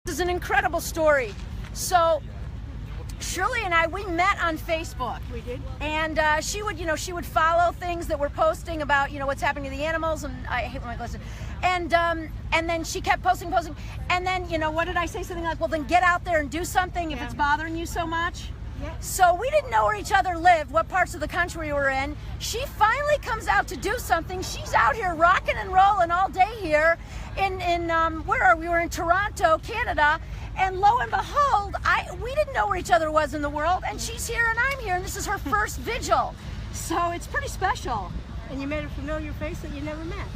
This is an incredible story. So Shirley and I, we met on Facebook. We did. And she would follow things that we're posting about, what's happening to the animals, and I hate when I listen. And then she kept posting, and then, what did I say? Something like, well, then get out there and do something if it's bothering you so much. Yeah. So we didn't know where each other lived, what parts of the country we were in. She finally comes out to do something. She's out here rocking and rolling all day here in where are we? We were in Toronto, Canada. And lo and behold, we didn't know where each other was in the world, and she's here and I'm here, and this is her first vigil. So it's pretty special. And you met a familiar face that you never met.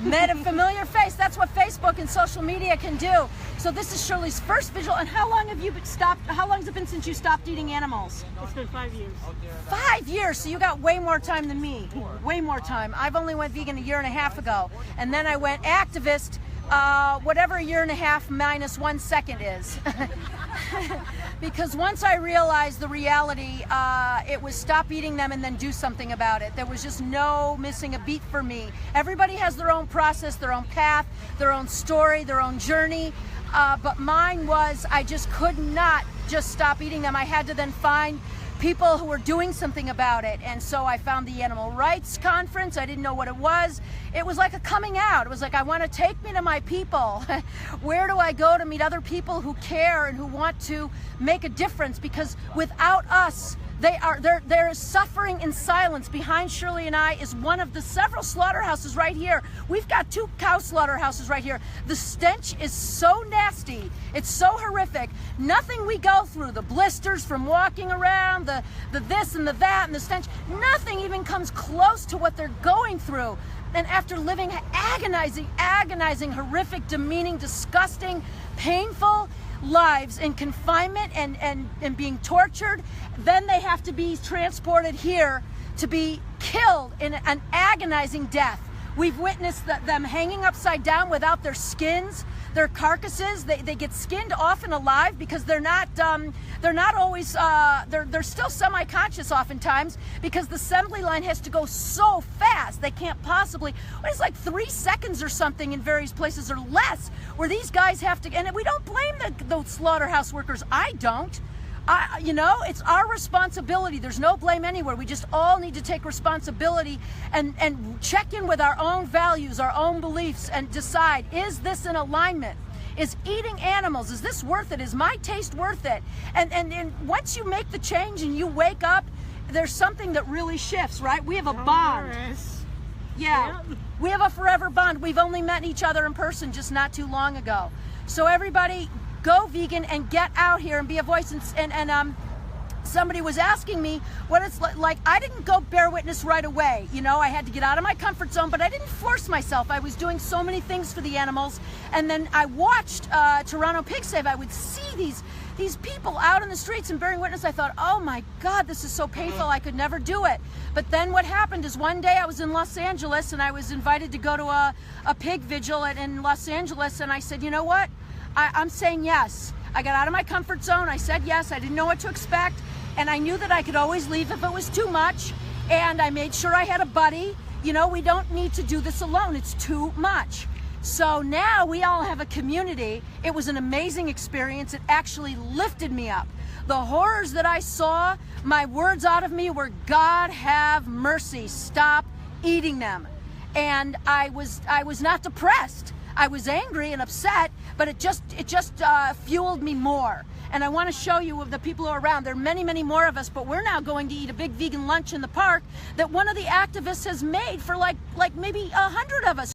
Met a familiar face. That's what Facebook and social media can do. So this is Shirley's first vigil. And how long have you stopped? How long has it been since you stopped eating animals? It's been 5 years. 5 years. So you got way more time than me. Way more time. I've only went vegan a year and a half ago, and then I went activist. Whatever a year and a half minus 1 second is. Because once I realized the reality, it was stop eating them and then do something about it. There was just no missing a beat for me. Everybody has their own process, their own path, their own story, their own journey. But mine was, I just could not just stop eating them. I had to then find people who were doing something about it. And so I found the Animal Rights Conference. I didn't know what it was. It was like a coming out. It was like, I want to take me to my people. Where do I go to meet other people who care and who want to make a difference? Because without us, there is suffering in silence. Behind Shirley and I is one of the several slaughterhouses right here. We've got 2 cow slaughterhouses right here. The stench is so nasty. It's so horrific. Nothing we go through, the blisters from walking around, the this and the that and the stench, nothing even comes close to what they're going through. And after living agonizing, horrific, demeaning, disgusting, painful lives in confinement and being tortured, then they have to be transported here to be killed in an agonizing death. We've witnessed them hanging upside down without their skins, their carcasses. They get skinned often alive because they're not always they're still semi-conscious oftentimes, because the assembly line has to go so fast. They can't possibly, it's like 3 seconds or something in various places or less, where these guys have to, and we don't blame those slaughterhouse workers. I don't. It's our responsibility. There's no blame anywhere. We just all need to take responsibility and check in with our own values, our own beliefs, and decide, is this in alignment? Is eating animals, is this worth it? Is my taste worth it? And once you make the change and you wake up, there's something that really shifts, right? We have a bond. Yeah, we have a forever bond. We've only met each other in person just not too long ago. So everybody, go vegan and get out here and be a voice. And somebody was asking me what it's like. I didn't go bear witness right away. I had to get out of my comfort zone, but I didn't force myself. I was doing so many things for the animals. And then I watched Toronto Pig Save. I would see these people out in the streets and bearing witness. I thought, oh my God, this is so painful. I could never do it. But then what happened is one day I was in Los Angeles and I was invited to go to a pig vigil in Los Angeles. And I said, you know what? I'm saying yes. I got out of my comfort zone. I said yes. I didn't know what to expect. And I knew that I could always leave if it was too much. And I made sure I had a buddy. We don't need to do this alone. It's too much. So now we all have a community. It was an amazing experience. It actually lifted me up. The horrors that I saw, my words out of me were, God have mercy. Stop eating them. And I was not depressed. I was angry and upset, but it just fueled me more. And I want to show you of the people who are around. There are many, many more of us, but we're now going to eat a big vegan lunch in the park that one of the activists has made for like maybe 100 of us.